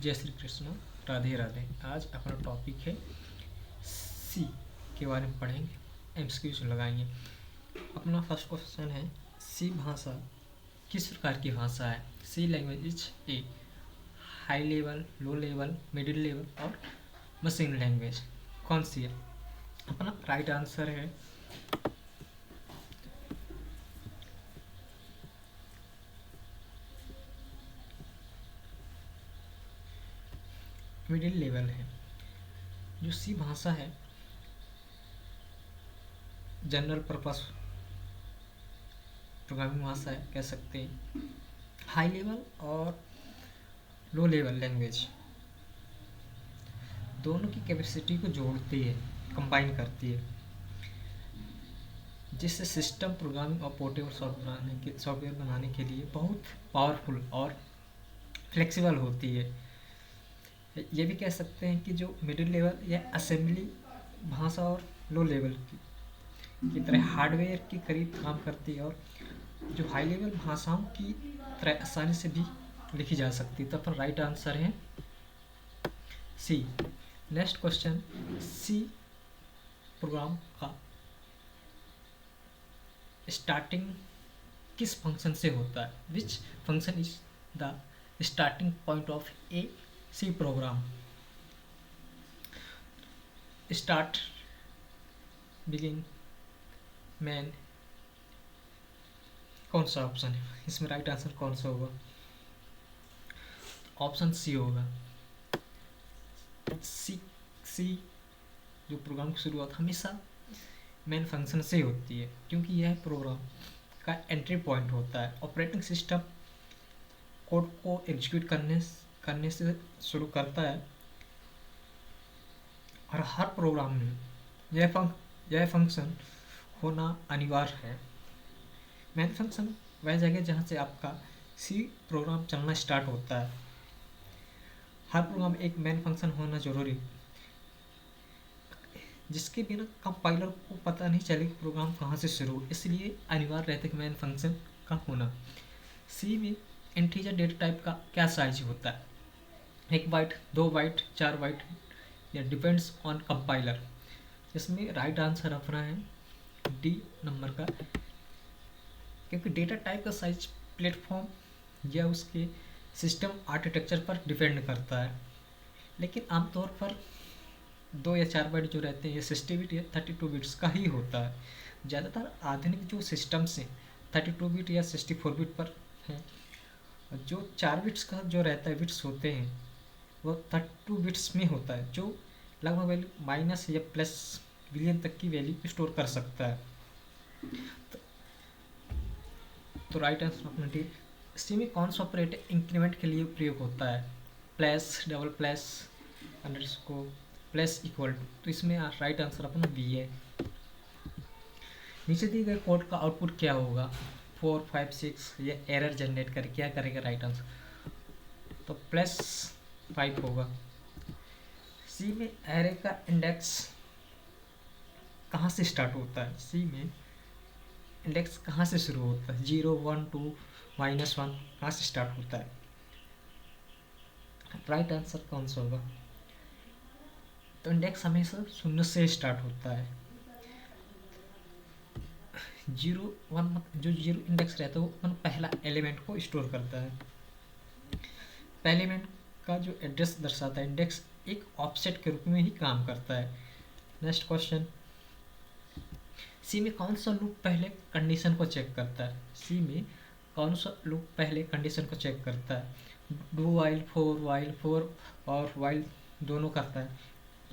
जय श्री कृष्ण, राधे राधे। आज अपना टॉपिक है सी के बारे में पढ़ेंगे, एमसीक्यूज लगाएंगे। अपना फर्स्ट क्वेश्चन है, सी भाषा किस प्रकार की भाषा है? C language is a high level, low level, middle level और मशीन लैंग्वेज। कौन सी है? अपना राइट आंसर है मिडिल लेवल है। जो सी भाषा है जनरल पर्पस प्रोग्रामिंग भाषा है, कह सकते हैं। हाई लेवल और लो लेवल लैंग्वेज दोनों की कैपेसिटी को जोड़ती है, कंबाइन करती है, जिससे सिस्टम प्रोग्रामिंग और पोर्टेबल सॉफ्टवेयर बनाने के लिए बहुत पावरफुल और फ्लेक्सिबल होती है। ये भी कह सकते हैं कि जो मिडिल लेवल या असेंबली भाषा और लो लेवल की तरह हार्डवेयर के करीब काम करती है, और जो हाई लेवल भाषाओं की तरह आसानी से भी लिखी जा सकती है। तो अपन राइट आंसर है C. Next question, C program का स्टार्टिंग किस फंक्शन से होता है? Which function is the starting point of a C program? Start, begin, main, कौन सा ऑप्शन है इसमें? राइट आंसर कौन सा होगा? ऑप्शन सी होगा। सी जो प्रोग्राम की शुरुआत हमेशा मेन फंक्शन से होती है, क्योंकि यह प्रोग्राम का एंट्री पॉइंट होता है। ऑपरेटिंग सिस्टम कोड को एग्जीक्यूट करने से शुरू करता है, और हर प्रोग्राम में यह फंक्शन होना अनिवार्य है। मेन फंक्शन वह जगह जहाँ से आपका सी प्रोग्राम चलना स्टार्ट होता है। हर प्रोग्राम एक मेन फंक्शन होना जरूरी, जिसके बिना कंपाइलर को पता नहीं चले कि प्रोग्राम कहाँ से शुरू, इसलिए अनिवार्य रहता है कि मेन फंक्शन का होना। सी में इंटीजर डेटा टाइप का क्या साइज होता है? 1 बाइट, 2 बाइट, 4 बाइट, या डिपेंड्स ऑन कंपाइलर। इसमें राइट आंसर अपना है डी नंबर का, क्योंकि डेटा टाइप का साइज प्लेटफॉर्म या उसके सिस्टम आर्किटेक्चर पर डिपेंड करता है। लेकिन आमतौर पर 2 या 4 बाइट जो रहते हैं ये 60 बिट या 32 बिट्स का ही होता है। ज़्यादातर आधुनिक जो सिस्टम्स हैं 32 बिट या 64 बिट पर हैं। जो 4 बिट्स का जो रहता है बिट्स होते हैं वो 32 बिट्स में होता है, जो लगभग वैल्यू माइनस या प्लस बिलियन तक की वैल्यू स्टोर कर सकता है। तो राइट आंसर अपना डी। सी में कौन सा ऑपरेटर इंक्रीमेंट के लिए प्रयोग होता है? Plus, double plus, underscore, plus, equal to. तो इसमें राइट आंसर अपना बी है। नीचे दिए गए कोड का आउटपुट क्या होगा? 4, 5, 6 या एरर जनरेट कर क्या करेगा? राइट आंसर तो +5 होगा। सी में एरे का इंडेक्स कहाँ से स्टार्ट होता है? सी में इंडेक्स कहाँ से शुरू होता है? 0, 1, 2, -1 कहाँ से स्टार्ट होता है? राइट आंसर कौन सा होगा? तो इंडेक्स हमेशा 0 से स्टार्ट होता है। 0, 1 जो 0 इंडेक्स रहता है वो पहला एलिमेंट को स्टोर करता है। पहले एलिमेंट का जो एड्रेस दर्शाता है, इंडेक्स एक ऑफसेट के रूप में ही काम करता है। नेक्स्ट क्वेश्चन, सी में कौन सा लूप पहले कंडीशन को चेक करता है? सी में कौन सा लूप पहले कंडीशन को चेक करता है? डू वाइल, फॉर और वाइल दोनों करता है।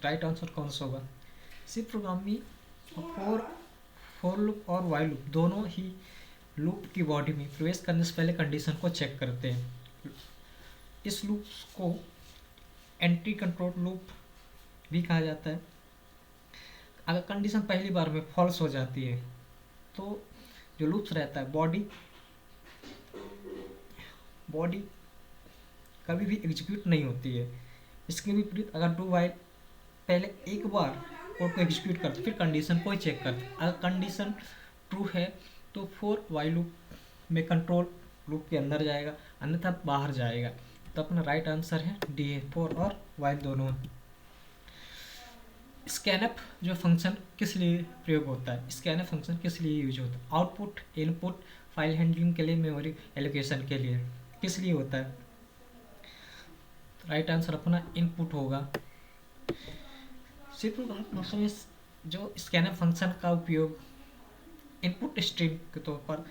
राइट आंसर कौन सा होगा? सी प्रोग्राम में फॉर लूप और वाइल लूप दोनों ही लूप की बॉडी में प्रवेश करने से पहले कंडीशन को चेक करते हैं। इस लूप को एंट्री कंट्रोल लूप भी कहा जाता है। अगर कंडीशन पहली बार में फॉल्स हो जाती है तो जो लूप्स रहता है बॉडी कभी भी एग्जीक्यूट नहीं होती है। इसके विपरीत अगर डू वाइल पहले एक बार कोड को एग्जीक्यूट करते फिर कंडीशन को ही चेक करते, अगर कंडीशन ट्रू है तो फॉर वाइल लूप में कंट्रोल लूप के अंदर जाएगा, अन्यथा बाहर जाएगा। तो अपना राइट आंसर है डी है, फॉर और वाइल दोनों। स्कैनफ जो फंक्शन किस लिए प्रयोग होता है, स्कैनफ फंक्शन किस लिए यूज होता है, आउटपुट, इनपुट, फाइल हैंडलिंग के लिए, मेमोरी एलोकेशन के लिए, किस लिए होता है। राइट आंसर अपना इनपुट होगा। सिर्फ भाषा में जो स्कैनर फंक्शन का उपयोग इनपुट स्ट्रीम के तौर पर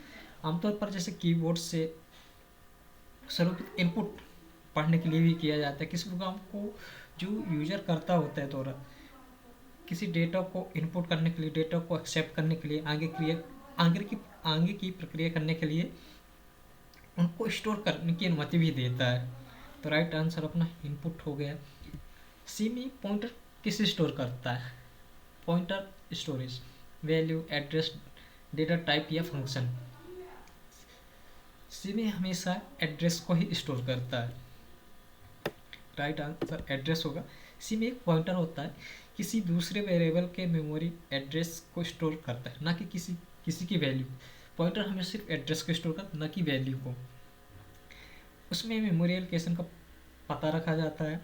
आमतौर पर जैसे कीबोर्ड से स्वरूपित इनपुट पढ़ने के लिए भी किया जाता है। किसी प्रोग्राम को जो यूजर करता होता है द्वारा किसी डेटा को इनपुट करने के लिए, डेटा को एक्सेप्ट करने के लिए, आगे की प्रक्रिया करने के लिए उनको स्टोर करने की अनुमति भी देता है। तो राइट आंसर अपना इनपुट हो गया। सी में पॉइंटर किसे स्टोर करता है, pointer storage, value, address, data type या फंक्शन। सी में हमेशा एड्रेस को ही स्टोर करता है। राइट आंसर एड्रेस होगा। सी में एक पॉइंटर होता है, किसी दूसरे वेरिएबल के मेमोरी एड्रेस को स्टोर करता है, ना कि किसी की वैल्यू। पॉइंटर हमें सिर्फ एड्रेस को स्टोर करता है, ना कि वैल्यू को। उसमें मेमोरी एलोकेशन का पता रखा जाता है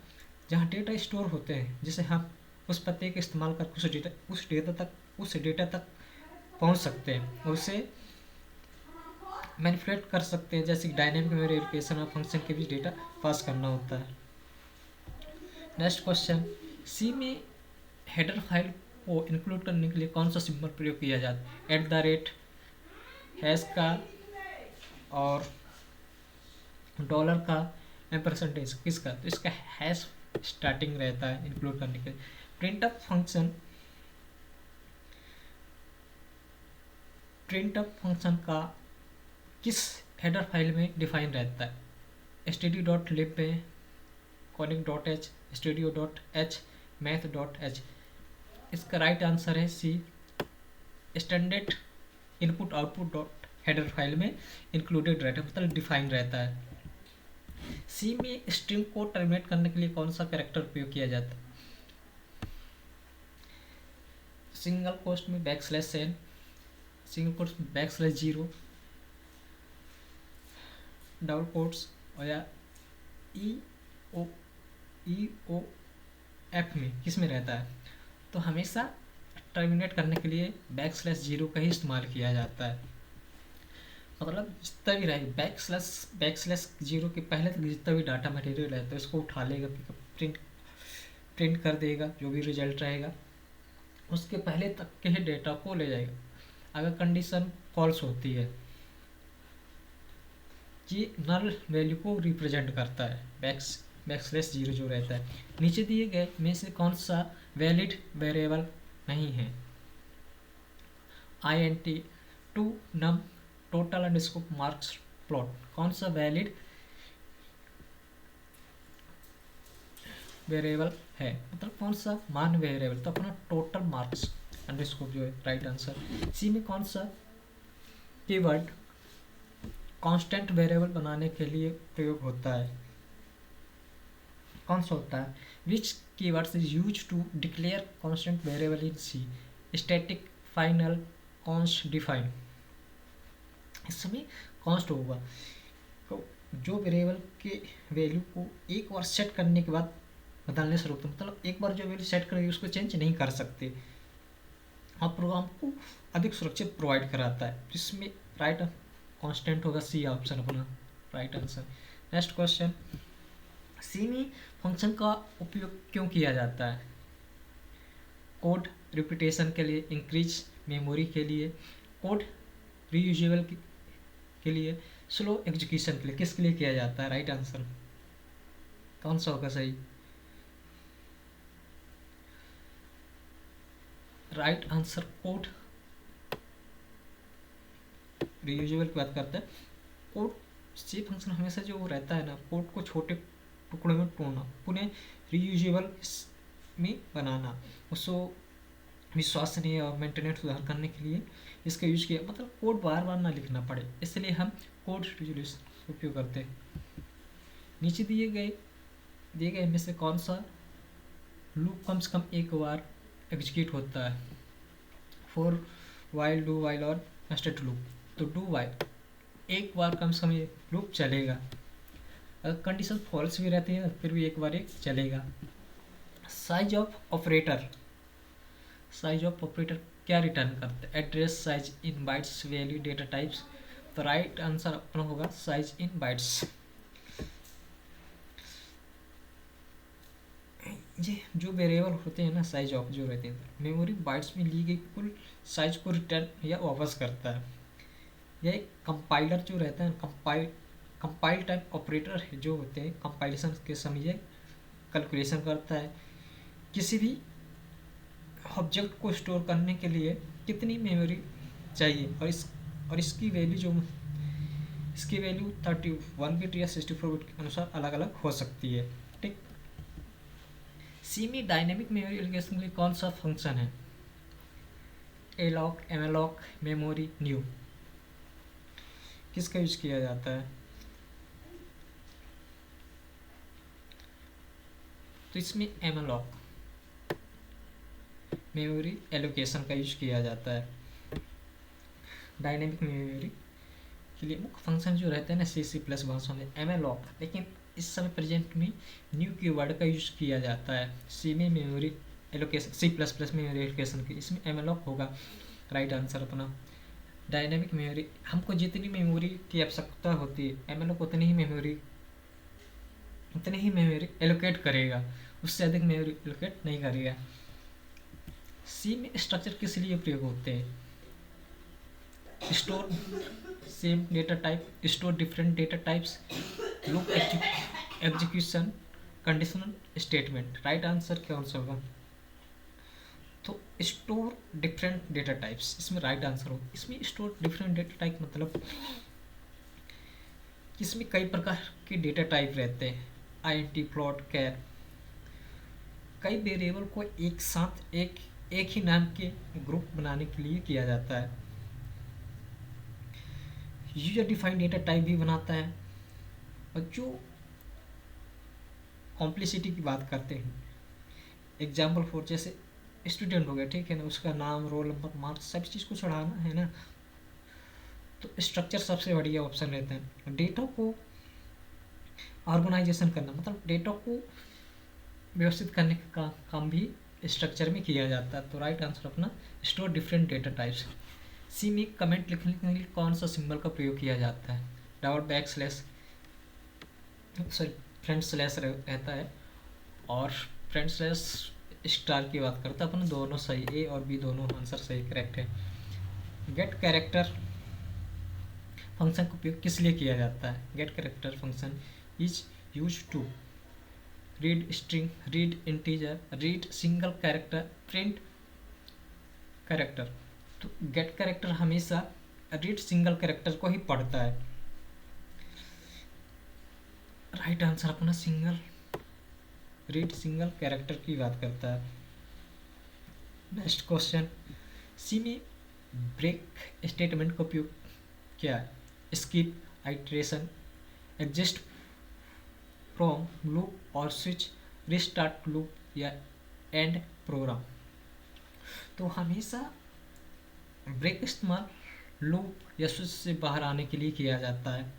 जहाँ डेटा स्टोर होते हैं, जिसे हम उस पते का इस्तेमाल कर उस डेटा तक पहुँच सकते हैं और उसे मैनिपुलेट कर सकते हैं। जैसे कि डायनेमिक मेमोरी एलोकेशन और फंक्शन के बीच डेटा पास करना होता है। नेक्स्ट क्वेश्चन, सी में हेडर फाइल को इंक्लूड करने के लिए कौन सा सिंबल प्रयोग किया जाता है, @ हैश का और डॉलर का, %, किसका। तो इसका हैश स्टार्टिंग रहता है इंक्लूड करने के लिए। प्रिंटअप फंक्शन का किस हेडर फाइल में डिफाइन रहता है, std.lib में, conic.h, studio.h, math.h। इसका राइट आंसर है C, standard input output dot header file में इंक्लूडेड रहता है, मतलब डिफाइन रहता है। सी में स्ट्रिंग को टर्मिनेट करने के लिए कौन सा कैरेक्टर उपयोग किया जाता है, सिंगल कोट्स में \n, सिंगल कोट्स में \0, डबल कोट्स और या EOF में किस में रहता है। तो हमेशा टर्मिनेट करने के लिए \0 का ही इस्तेमाल किया जाता है। मतलब जितना भी रहेगा \0 के पहले तक जितना भी डाटा मटेरियल रहता है उसको उठा लेगा, प्रिंट कर देगा जो भी रिजल्ट रहेगा, उसके पहले तक के ही डेटा को ले जाएगा। अगर कंडीशन फॉल्स होती है, ये नल वैल्यू को रिप्रेजेंट करता है, \0 जो रहता है। नीचे दिए गए में से कौन सा वैलिड वेरिएबल नहीं है, int, to, num, total _ marks plot, कौन सा वैलिड वेरिएबल है, मतलब कौन सा मान वेरिएबल। तो अपना टोटल मार्क्स अंडरस्कोप जो है राइट आंसर। सी में कौन सा कीवर्ड कांस्टेंट वेरिएबल बनाने के लिए प्रयोग होता है, कौन सा होता है, which keywords is use to declare constant variable in C, static, final, const, define. इसमें कॉन्स्ट होगा, तो जो वेरिएबल के वैल्यू को एक बार सेट करने के बाद बदलने से रोकते, मतलब एक बार जो वैल्यू सेट करेंगे उसको चेंज नहीं कर सकते, और प्रोग्राम को अधिक सुरक्षित प्रोवाइड कराता है। जिसमें राइट कांस्टेंट होगा सी ऑप्शन अपना राइट आंसर। नेक्स्ट क्वेश्चन, सी में फंक्शन का उपयोग क्यों किया जाता है, कोड रिपीटेशन के लिए, इंक्रीज मेमोरी के लिए, कोड रीयूजेबल के लिए, स्लो एग्जीक्यूशन के लिए, किसके लिए किया जाता है। राइट आंसर कौन सा होगा सही, राइट आंसर कोड रीयूजेबल की बात करते हैं। कोड सी फंक्शन हमेशा जो रहता है ना, कोड को छोटे टुकड़ों में तोड़ना, पुनः रीयूजेबल में बनाना, उसको विश्वसनीय और मेंटेनेंस सुधार करने के लिए इसका यूज किया, मतलब कोड बार बार ना लिखना पड़े, इसलिए हम कोड रिजोल्यूशन उपयोग करते हैं। नीचे दिए गए में से कौन सा लूप कम से कम एक बार एग्जीक्यूट होता है, फॉर, वाइल, डू वाइल और नेस्टेड लूप। तो डू वाइल एक बार कम से कम ये लूप चलेगा। अगर कंडीशन फॉल्स भी रहती है फिर भी एक बार एक चलेगा। Size of operator, size of operator क्या रिटर्न करता है? Address size in bytes value data types. तो राइट आंसर अपना होगा साइज इन बाइट्स। ये जो वेरिएबल होते हैं ना, साइज ऑफ जो रहते हैं, मेमोरी बाइट्स में ली गई कुल साइज को रिटर्न या वापस करता है। यह एक कंपाइलर जो रहता है, कंपाइल टाइप ऑपरेटर जो होते हैं कंपाइलेशन के समय ये कैलकुलेशन करता है किसी भी ऑब्जेक्ट को स्टोर करने के लिए कितनी मेमोरी चाहिए, और इसकी वैल्यू जो इसकी वैल्यू 31 बिट या 64 बिट के अनुसार अलग अलग हो सकती है। ठीक। सी में डायनेमिक मेमोरी एलोकेशन के लिए कौन सा फंक्शन है? एलॉक, एमएलॉक, मेमोरी न्यू, किसका यूज किया जाता है? तो इसमें एमएलॉक मेमोरी एलोकेशन का यूज किया जाता है। डायनेमिक मेमोरी के लिए मुख्य फंक्शन जो रहते हैं ना सी प्लस भाषा में एमएलॉक, लेकिन इस समय प्रेजेंट में न्यू कीवर्ड का यूज किया जाता है सी में memory allocation, C plus plus में मेमोरी एलोकेशन की, इसमें एमएलॉक होगा राइट आंसर अपना। डायनेमिक मेमोरी, हमको जितनी मेमोरी की आवश्यकता होती है एमएलॉक उतनी ही मेमोरी एलोकेट करेगा, उससे अधिक मेमोरी एलोकेट नहीं करेगा। सी में स्ट्रक्चर किस लिए प्रयोग होते हैं? Store same data type, store different data types, loop execution, conditional statement. Right answer क्या आंसर होगा? तो स्टोर डिफरेंट डेटा टाइप्स, इसमें राइट आंसर होगा। इसमें स्टोर डिफरेंट डेटा टाइप मतलब इसमें कई प्रकार के डेटा टाइप रहते हैं, आईएनटी, फ्लोट, कैर। कई वेरिएबल को एक साथ एक ही नाम के ग्रुप बनाने के लिए किया जाता है। यूजर डिफाइंड डेटा टाइप भी बनाता है। और जो कॉम्प्लिसिटी की बात करते हैं, एग्जाम्पल फॉर जैसे स्टूडेंट हो गया, ठीक है ना, उसका नाम, रोल नंबर, मार्क्स सब चीज़ को चढ़ाना है ना, तो स्ट्रक्चर सबसे बढ़िया ऑप्शन रहता है। डेटा को ऑर्गेनाइजेशन करना मतलब डेटा को व्यवस्थित करने का काम भी स्ट्रक्चर में किया जाता है। तो राइट आंसर अपना स्टोर डिफरेंट डेटा टाइप्स। सी में कमेंट लिखने के लिए कौन सा सिंबल का प्रयोग किया जाता है? Double back slash, sorry front slash रहता है, और फ्रंट स्लैश स्टार की बात करता है अपन, दोनों सही, ए और बी दोनों आंसर सही करेक्ट है। गेट कैरेक्टर फंक्शन का उपयोग किस लिए किया जाता है? Get character function is use to read string, read integer, read single character, print character. तो गेट कैरेक्टर हमेशा रीड सिंगल कैरेक्टर को ही पढ़ता है। राइट आंसर अपना रीड सिंगल कैरेक्टर की बात करता है। नेक्स्ट क्वेश्चन, सी में ब्रेक स्टेटमेंट का उपयोग क्या है? Skip, iteration, exist from, loop और स्विच, रिस्टार्ट लूप या एंड प्रोग्राम। तो हमेशा ब्रेक इस्तेमाल लूप या स्विच से बाहर आने के लिए किया जाता है।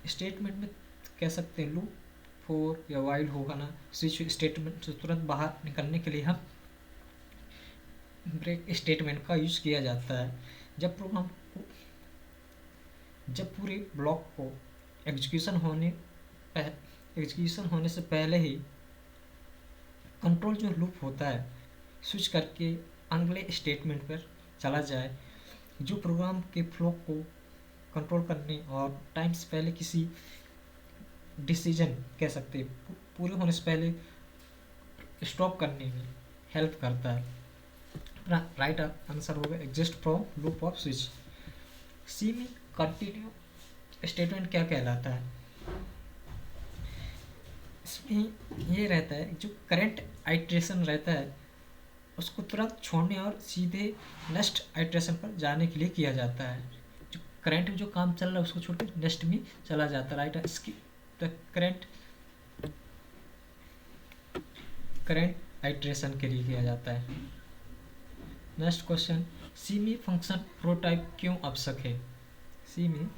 स्टेटमेंट में कह सकते हैं लूप फॉर या वाइल होगा ना, स्विच स्टेटमेंट से तुरंत बाहर निकलने के लिए हम ब्रेक स्टेटमेंट का यूज किया जाता है। जब पूरे ब्लॉक को एग्जीक्यूशन होने से पहले ही कंट्रोल जो लूप होता है स्विच करके अगले स्टेटमेंट पर चला जाए, जो प्रोग्राम के फ्लो को कंट्रोल करने और टाइम से पहले किसी डिसीजन कह सकते हैं पूरे होने से पहले स्टॉप करने में हेल्प करता है। राइट आंसर होगा exist from loop of switch. C में कंटिन्यू स्टेटमेंट क्या कहलाता है? इसमें ये रहता है जो करंट आइट्रेशन रहता है उसको तुरंत छोड़ने और सीधे नेक्स्ट आइट्रेशन पर जाने के लिए किया जाता है। जो करंट में जो काम चल रहा है उसको छोड़ कर नेक्स्ट में चला जाता है। राइट, इसकी करंट आइट्रेशन के लिए किया जाता है। नेक्स्ट क्वेश्चन, सी में फंक्शन प्रोटाइप क्यों आवश्यक है? सी में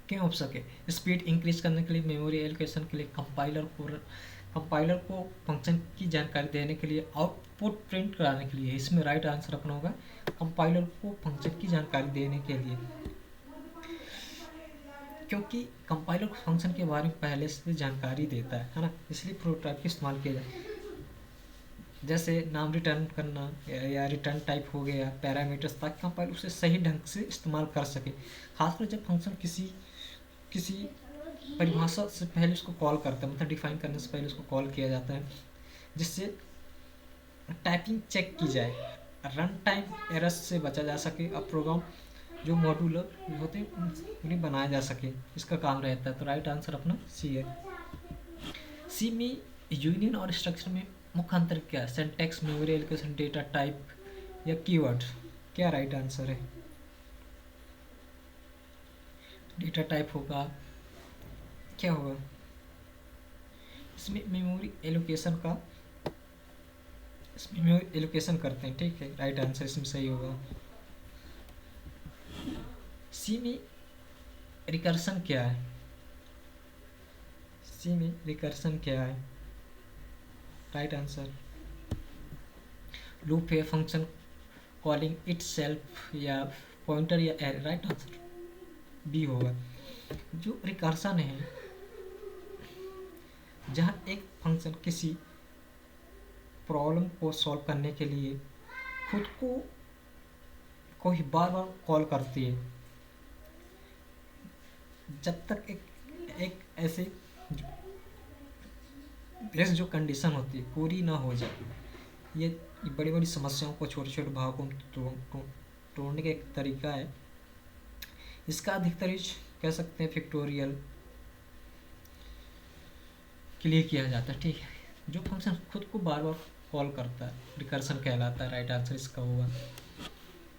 क्यों हो सके? स्पीड इंक्रीज करने के लिए, मेमोरी एलोकेशन के लिए, कंपाइलर को फंक्शन की जानकारी देने के लिए, आउटपुट प्रिंट कराने के लिए। इसमें राइट आंसर अपना होगा कंपाइलर को फंक्शन की जानकारी देने के लिए, क्योंकि कंपाइलर फंक्शन के बारे में पहले से जानकारी देता है ना, इसलिए प्रोटोटाइप का इस्तेमाल किया जाए। जैसे नाम रिटर्न करना या रिटर्न टाइप हो गया, पैरामीटर्स, ताकि कंपाइलर उसे सही ढंग से इस्तेमाल कर सके। खासकर जब फंक्शन किसी परिभाषा से पहले उसको कॉल करता है, मतलब डिफाइन करने से पहले उसको कॉल किया जाता है, जिससे टाइपिंग चेक की जाए, रन टाइम एरर्स से बचा जा सके, और प्रोग्राम जो मॉड्यूलर होते हैं उन्हें बनाया जा सके, इसका काम रहता है। तो राइट आंसर अपना सी है। सी में यूनियन और स्ट्रक्चर में मुख्य अंतर क्या है? Syntax, memory allocation, data type या कीवर्ड? क्या राइट आंसर है? डेटा टाइप होगा, क्या होगा इसमें? मेमोरी एलोकेशन करते हैं, ठीक है, राइट आंसर इसमें सही होगा। सी में रिकर्सन क्या है? सी में रिकर्सन क्या है? राइट आंसर लूप है, फंक्शन कॉलिंग इटसेल्फ, या पॉइंटर, या एरे? राइट आंसर बी होगा। जो रिकर्सन है, जहाँ एक फंक्शन किसी प्रॉब्लम को सॉल्व करने के लिए खुद को ही बार बार कॉल करती है, जब तक एक ऐसे जो कंडीशन होती है पूरी ना हो जाए। ये बड़ी बड़ी समस्याओं को छोटे छोटे भागों में तोड़ने का एक तरीका है। इसका अधिकतर यूज कह सकते हैं फैक्टोरियल के लिए किया जाता है, ठीक है। जो फंक्शन खुद को बार बार कॉल करता है रिकर्सन कहलाता है, राइट आंसर इसका होगा।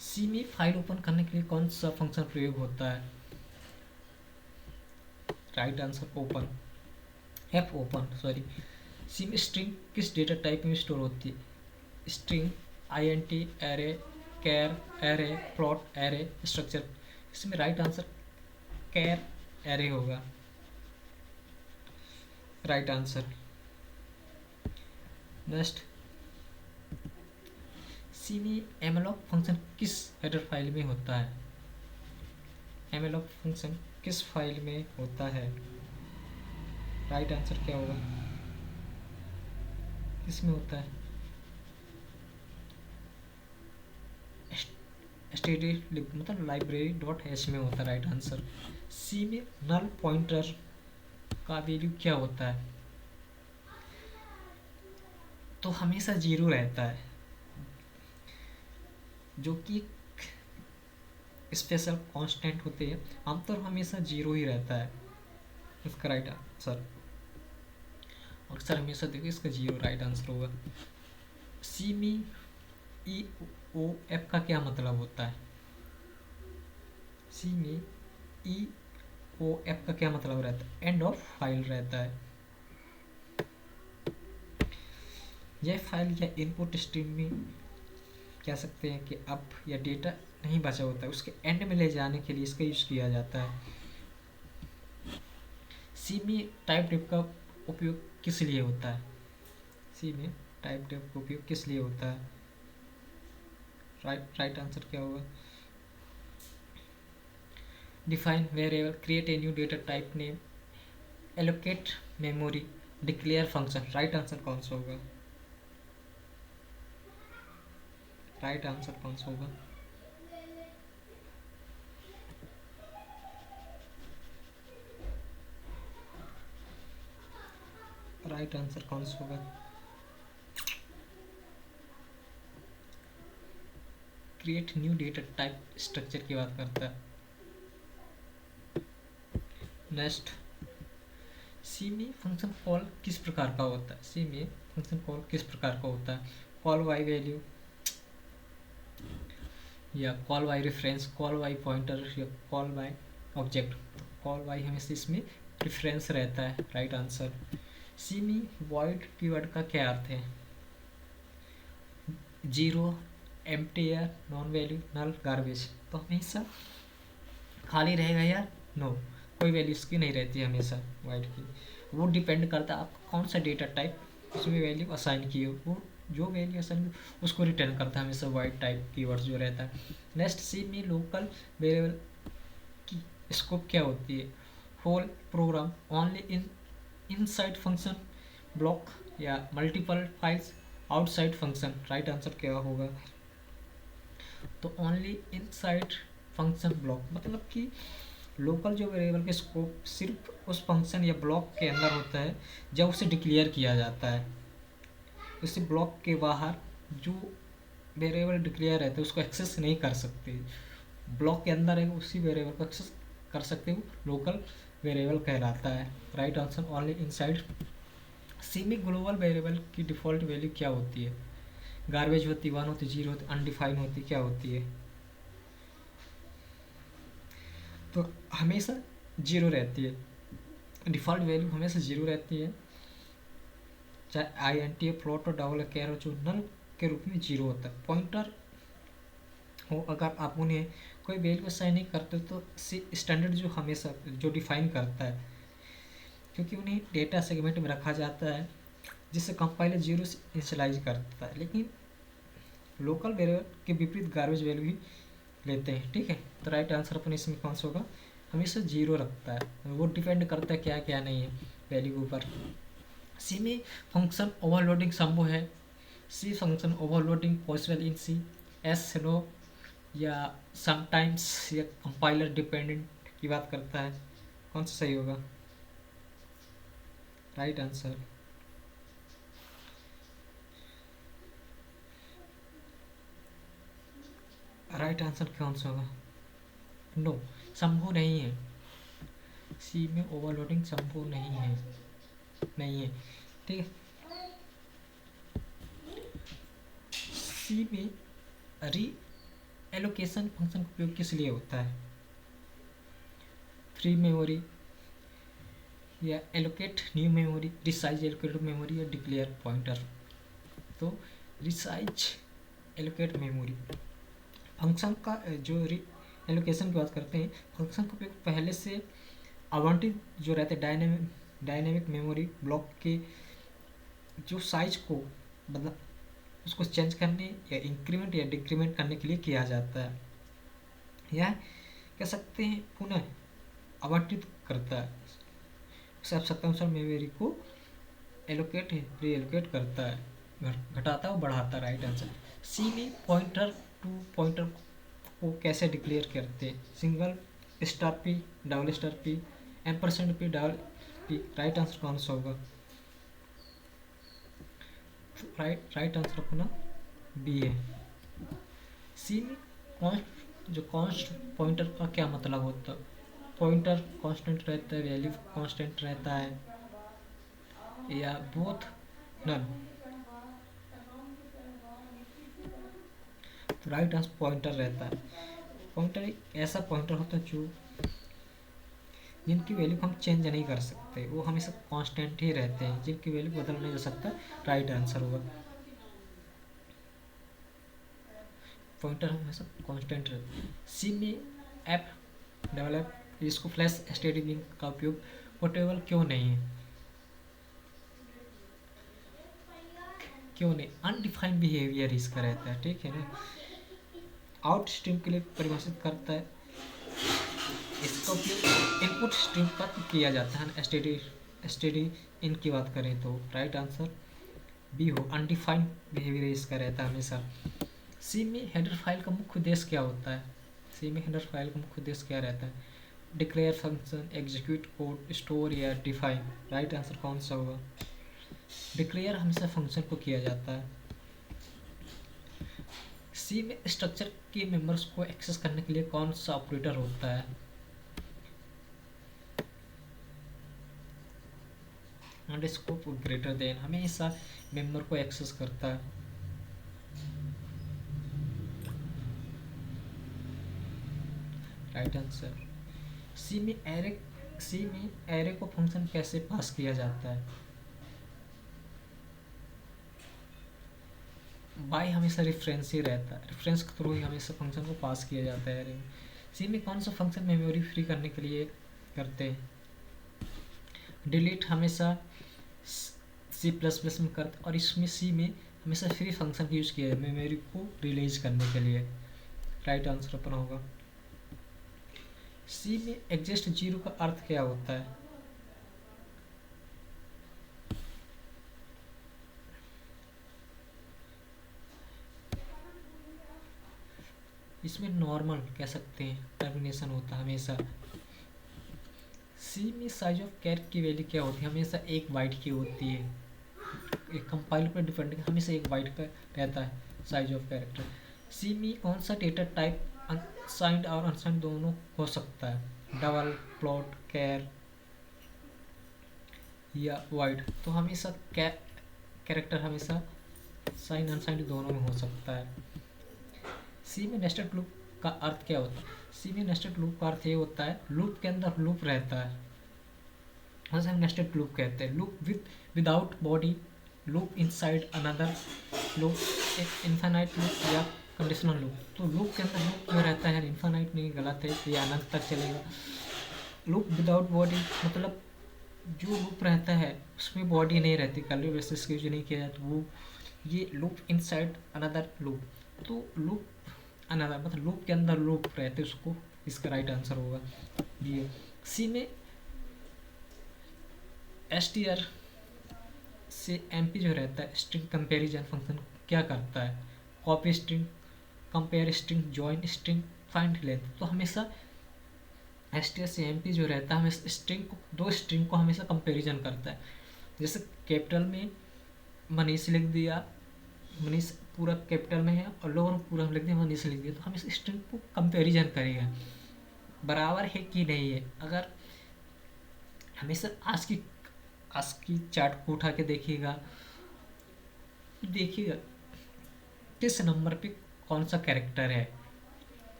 सी में फाइल ओपन करने के लिए कौन सा फंक्शन प्रयोग होता है? Right answer open, F open, sorry. C में स्ट्रिंग किस डेटा टाइप में स्टोर होती है? String, INT, array, char, array, float, array, structure? इसमें राइट आंसर कैर एरे होगा, राइट आंसर। नेक्स्ट, सी में एमएलओपी फंक्शन किस हेडर फाइल में होता है? एमएलओपी फंक्शन किस फाइल में होता है? राइट आंसर क्या होगा? किस में होता है? मतलब library.h में होता है, राइट आंसर। सी में नल पॉइंटर का वैल्यू क्या होता है? तो हमेशा 0 रहता है, जो कि स्पेशल कांस्टेंट होते हैं, आमतौर हमेशा 0 ही रहता है, इसका राइट आंसर। अक्सर हमेशा देखो इसका 0 राइट आंसर होगा। सी में EOF का क्या मतलब होता है? सी में EOF का क्या मतलब रहता है? एंड ऑफ फाइल रहता है। यह फाइल या इनपुट स्ट्रीम में कह सकते हैं कि अब या डेटा नहीं बचा होता है, उसके एंड में ले जाने के लिए इसका यूज किया जाता है। सी में टाइप डिफ का उपयोग किस लिए होता है? सी में टाइप डिफ का उपयोग किस लिए होता है? राइट आंसर क्या होगा? Define variable, create a new data type name, allocate memory, declare function? Right answer कौन सा होगा? राइट आंसर कौन सा होगा? राइट आंसर कौन सा होगा? Create new data type structure की बात करता है। नेक्स्ट, सी में फंक्शन कॉल किस प्रकार का होता है? सी में फंक्शन कॉल किस प्रकार का होता है? कॉल बाय वैल्यू, या call by reference, call by pointer, या call by object? Call by हमेशा इसमें रेफरेंस रहता है, राइट आंसर। सी में वॉइड कीवर्ड का क्या अर्थ है? 0, एम्प्टी, या नॉन वैल्यू, नल, गार्बेज? तो हमेशा खाली रहेगा या नो, कोई वैल्यू इसकी नहीं रहती है हमेशा वाइड की। वो डिपेंड करता है आप कौन सा डेटा टाइप उसमें वैल्यू असाइन किए हो, वो जो वैल्यू असाइन उसको रिटर्न करता है हमेशा वाइड टाइप कीवर्ड्स जो रहता है। नेक्स्ट सी में लोकल वेरिएबल की स्कोप क्या होती है, whole program, only inside function block या multiple files outside function. Right answer क्या होगा, तो ओनली इनसाइड फंक्शन ब्लॉक, मतलब कि लोकल जो वेरिएबल का स्कोप सिर्फ उस फंक्शन या ब्लॉक के अंदर होता है जब उसे डिक्लेयर किया जाता है। उसी ब्लॉक के बाहर जो वेरिएबल डिक्लेयर रहता है उसको एक्सेस नहीं कर सकते, ब्लॉक के अंदर है उसी वेरिएबल को एक्सेस कर सकते हो, लोकल वेरिएबल कहलाता है। Right answer only inside. C में ग्लोबल वेरिएबल की डिफ़ॉल्ट वैल्यू क्या होती है, गार्बेज होती, वन होती, जीरो होती, अनडिफाइंड होती, क्या होती है, तो हमेशा जीरो रहती है, डिफ़ॉल्ट वैल्यू हमेशा जीरो रहती है, चाहे आई एन टी फ्लोट और डबल कैरो जो नल के रूप में जीरो होता है। पॉइंटर हो अगर आप उन्हें कोई वैल्यू असाइन नहीं करते तो स्टैंडर्ड जो हमेशा जो डिफाइन करता है, क्योंकि उन्हें डेटा सेगमेंट में रखा जाता है जिससे कंपाइलर जीरो से इनिशियलाइज करता है, लेकिन लोकल वेरिएबल के विपरीत गार्बेज वैल्यू ही लेते हैं। ठीक है, तो राइट आंसर अपन इसमें कौन सा होगा, हमेशा जीरो रखता है, वो डिपेंड करता है क्या क्या नहीं है वैल्यू के ऊपर। सी में फंक्शन ओवरलोडिंग संभव है, C function overloading possible in C, yes no या समटाइम्स या कंपाइलर डिपेंडेंट की बात करता है, कौन सा सही होगा, राइट आंसर राइट आंसर कौन सा होगा, नो संभव नहीं है, सी में ओवरलोडिंग संभव नहीं है। ठीक है, सी में री एलोकेशन फंक्शन का उपयोग किस लिए होता है, फ्री मेमोरी या allocate new memory, resize allocate memory या डिक्लेयर पॉइंटर। तो रिसाइज एलोकेट मेमोरी फंक्शन का जो एलोकेशन की बात करते हैं, फंक्शन का उपयोग पहले से आवंटित जो रहते हैं डायनेमिक मेमोरी ब्लॉक के जो साइज को मतलब उसको चेंज करने या इंक्रीमेंट या डिक्रीमेंट करने के लिए किया जाता है, या कह सकते हैं पुनः आवंटित करता है, उसे आवश्यकता अनुसार मेमोरी को एलोकेट री एलोकेट करता है, घटाता और बढ़ाता। राइट आंसर सी में पॉइंटर टू पॉइंटर को कैसे डिक्लेयर करते हैं, single star P, double star P, ampersand P, double P. Right answer कौन सा होगा, राइट आंसर अपना बी है। सी में कॉन्स्ट जो कॉन्स्ट पॉइंटर का क्या मतलब होता है, पॉइंटर कांस्टेंट रहता है, वैल्यू कांस्टेंट रहता है, या बोथ नन। तो राइट आंसर पॉइंटर रहता है, पॉइंटर एक ऐसा पॉइंटर होता है जो जिनकी वैल्यू को हम चेंज नहीं कर सकते, वो हमेशा कांस्टेंट ही रहते हैं, जिनकी वैल्यू बदल नहीं जा सकता। राइट आंसर होगा पॉइंटर हमेशा कांस्टेंट रहता है। सी में एफ डबल एफ इसको फ्लैश स्टेडियम का उपयोग पोर्टेबल क्यों नहीं है, क्यों नहीं, अनडिफाइंड बिहेवियर इसका रहता है। ठीक है ना, आउट स्ट्रीम के लिए परिभाषित करता है, इसका उपयोग इनपुट स्ट्रीम पर किया जाता है। स्टेडी इन की बात करें तो राइट आंसर बी हो, अनडिफाइंड बिहेवियर इसका रहता है हमेशा। सी में हेडर फाइल का मुख्य उद्देश्य क्या होता है, सी में हेडर फाइल का मुख्य उद्देश्य क्या रहता है, declare function, execute code, store या डिफाइन। राइट आंसर कौन सा होगा, डिक्लेयर हमेशा फंक्शन को किया जाता है। सी में स्ट्रक्चर के मेंबर्स को एक्सेस करने के लिए कौन सा ऑपरेटर होता है, अंडरस्कोर ग्रेटर देन हमेशा मेंबर को एक्सेस करता है। राइट आंसर सी में एरे को फंक्शन कैसे पास किया जाता है, बाय हमेशा रेफरेंस ही रहता है, रेफरेंस के थ्रू ही हमेशा फंक्शन को पास किया जाता है एरे में। सी में कौन सा फंक्शन मेमोरी फ्री करने के लिए करते हैं। डिलीट हमेशा सी प्लस प्लस में करते, और इसमें सी में हमेशा फ्री फंक्शन का यूज़ किया है मेमोरी को रिलीज करने के लिए। राइट आंसर अपना होगा। सी में एग्जिस्ट जीरो का अर्थ क्या होता है? इसमें नॉर्मल कह सकते हैं, टर्मिनेशन होता है हमेशा। सी में साइज ऑफ कैरेक्टर की वैल्यू क्या होती है? हमेशा 1 बाइट की होती है। एक कंपाइलर पर डिपेंड है, हमेशा 1 बाइट का रहता है साइज ऑफ कैरेक्टर। सी में कौन सा डेटा टाइप अनसाइंड और अनसाइंड दोनों हो सकता है? डबल, प्लॉट, कैर या वाइड। तो हमेशा कैरेक्टर हमेशा साइन अनसाइंड दोनों में हो सकता है। सी में नेस्टेड लूप का अर्थ क्या होता है? सी में नेस्टेड लूप का अर्थ ये होता है लूप के अंदर लूप रहता है, उसे हम नेस्टेड लूप कहते हैं। Loop without body, loop inside another loop, एक इन्फाइनाइट लूप या कंडीशनल लूप। तो लूप के अंदर लूप जो रहता है, इन्फाइनाइट नहीं, गलत है, ये अनंत तक चलेगा। लूप विदाउट बॉडी मतलब जो लूप रहता है उसमें बॉडी नहीं रहती, कर्ली ब्रेसेस का यूज नहीं किया जाता, वो ये लूप इनसाइड अनदर लूप। तो लूप अनदर मतलब लूप के अंदर लूप रहते, उसको इसका राइट आंसर होगा ये। सी में एसटीआर से एमपी जो रहता है, स्ट्रिंग कंपैरिजन फंक्शन क्या करता है? Copy string, compare string, join string, find length. तो हमेशा एसटीआर से एमपी जो रहता है हमेशा स्ट्रिंग को, दो स्ट्रिंग को हमेशा कंपैरिजन करता है। जैसे कैपिटल में मनीष लिख दिया, मनीष पूरा कैपिटल में है, और लोअर में पूरा लिख दिया मनीष लिख दिया, तो हम इस स्ट्रिंग को कंपैरिजन करेगा बराबर है कि नहीं है। अगर हमेशा आज की चार्ट को उठा के देखिएगा किस नंबर पे कौन सा कैरेक्टर है,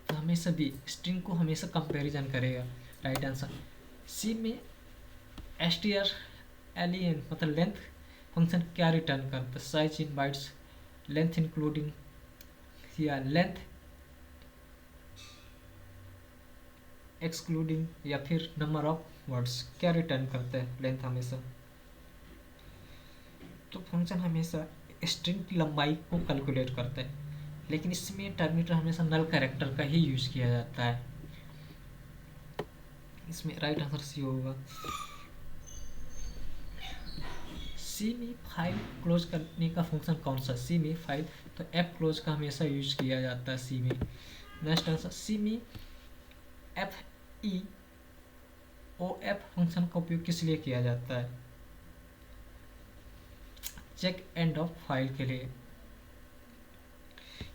तो हमेशा भी स्ट्रिंग को हमेशा कंपैरिजन करेगा। Right answer. सी में एसटीआर एलियन मतलब लेंथ फंक्शन क्या रिटर्न करता है? Size in bytes, length including या लेंथ एक्सक्लूडिंग, या फिर नंबर ऑफ वर्ड्स, क्या रिटर्न करता है लेंथ हमेशा? तो फंक्शन हमेशा स्ट्रिंग की लंबाई को कैलकुलेट करता है, लेकिन इसमें टर्मिनेटर हमेशा नल कैरेक्टर का ही यूज किया जाता है। इसमें राइट आंसर सी होगा। सी में फाइल क्लोज करने का फंक्शन कौन सा? सी में फाइल तो एफ क्लोज का हमेशा यूज किया जाता है सी में। नेक्स्ट आंसर, सी में F E O F function का उपयोग किस लिए किया जाता है? चेक एंड ऑफ फाइल के लिए।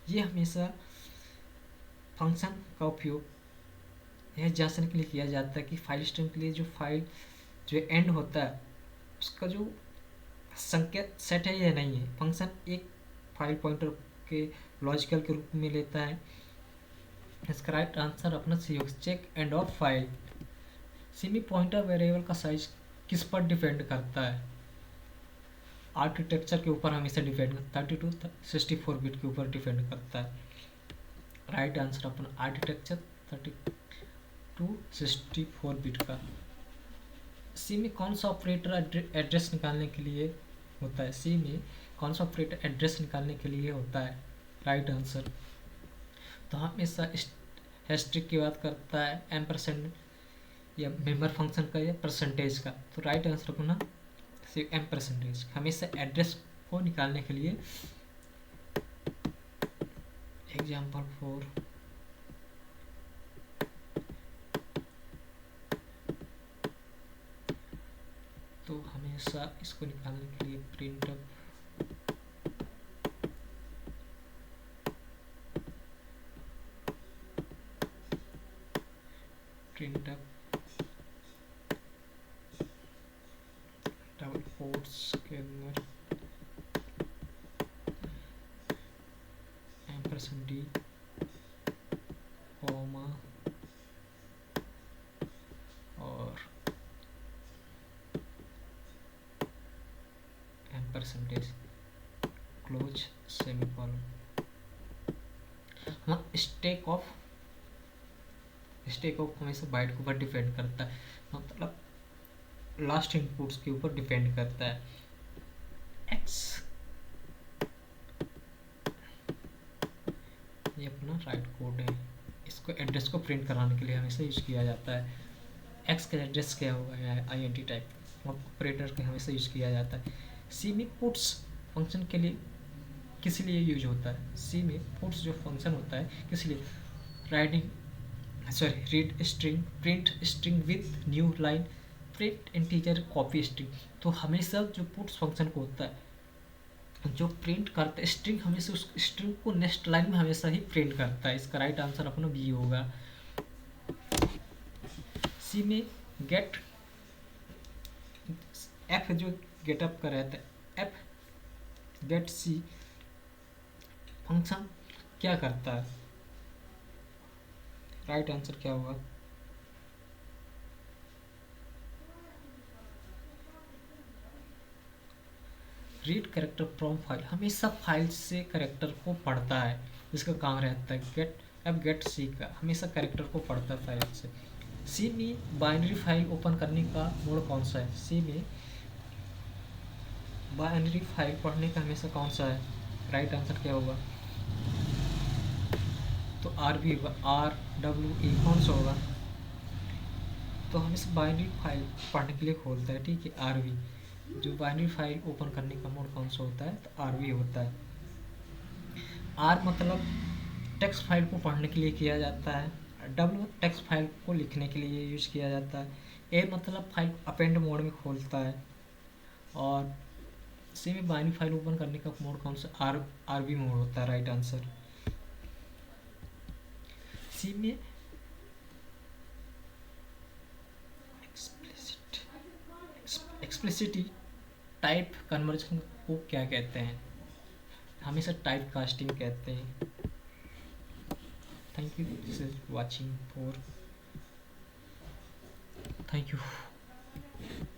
ये हमेशा फंक्शन का उपयोग यह जांचने के लिए किया जाता है कि फाइल सिस्टम के लिए जो फाइल जो एंड होता है उसका जो संकेत सेट है या नहीं है। फंक्शन एक फाइल पॉइंटर के लॉजिकल के रूप में लेता है। इसका राइट आंसर अपना सी होगा, चेक एंड ऑफ फाइल। सिमी पॉइंटर वेरिएबल का साइज किस पर डिपेंड करता है? आर्किटेक्चर के ऊपर हमेशा डिपेंड करता है, 32 64 बिट के ऊपर डिपेंड करता है। राइट आंसर अपना आर्किटेक्चर 32 64 बिट का। सी में कौन सा ऑपरेटर एड्रेस निकालने के लिए होता है? सी में कौन सा ऑपरेटर एड्रेस निकालने के लिए होता है? राइट आंसर तो हमेशा हैशटैग की बात करता है, एम्परसेंड या मेंबर फंक्शन का या परसेंटेज का। तो राइट आंसर अपना एम परसेंटेज हमेशा एड्रेस को निकालने के लिए। एग्जाम्पल 4 तो हमेशा इसको निकालने के लिए प्रिंटअप डबल कोट्स के अंदर एम्परसेंड डी कॉमा और एम्परसेंटेज क्लोज सेमीकोलन। हम स्टैक ऑफ स्टैक ऑफ हमेशा बाइट के ऊपर डिपेंड करता है, मतलब लास्ट इनपुट्स के ऊपर डिपेंड करता है। एक्स ये अपना राइट कोड है, इसको एड्रेस को प्रिंट कराने के लिए हमेशा यूज किया जाता है। एक्स का एड्रेस क्या होगा, I N T type operator के हमेशा यूज किया जाता है। सी में पुट्स फंक्शन के लिए किस लिए यूज होता है, सी में पुट्स जो फंक्शन होता है किस लिए, writing sorry read string, print string with new line, print integer, copy string. तो हमेशा जो पुट्स फंक्शन को होता है जो प्रिंट करता है स्ट्रिंग, हमेशा उस स्ट्रिंग को नेक्स्ट लाइन में हमेशा ही प्रिंट करता है। इसका राइट आंसर अपना बी होगा। सी में गेट, एफ जो गेटअप का रहता है, एफ गेट सी फंक्शन क्या करता है, राइट आंसर क्या होगा, रीड करेक्टर फ्रॉम फाइल, हमेशा फाइल से करेक्टर को पढ़ता है, इसका काम रहता है। गेट, अब गेट सी का हमेशा करेक्टर को पढ़ता है फाइल से। सी में बाइनरी फाइल ओपन करने का मोड कौन सा है, सी में बाइनरी फाइल पढ़ने का हमेशा कौन सा है, राइट आंसर क्या होगा, तो आर भी होगा, आर डब्ल्यू ए कौन सा होगा, तो हमेशा बाइनरी फाइल पढ़ने के लिए खोलता है, ठीक है। आर वी जो बाइनरी फाइल ओपन करने का मोड कौन सा होता है, तो आर वी होता है। आर मतलब टेक्स्ट फाइल को पढ़ने के लिए किया जाता है, डब्ल्यू टेक्स्ट फाइल को लिखने के लिए यूज किया जाता है, ए मतलब फाइल अपेंड मोड में खोलता है, और सी में बाइनरी फाइल ओपन करने का मोड कौन सा, आर बी मोड होता है, राइट आंसर। सी में एक्सप्लिसिटी टाइप कन्वर्जन को क्या कहते हैं, हमेशा टाइप कास्टिंग कहते हैं। Thank you, this is watching for, thank you.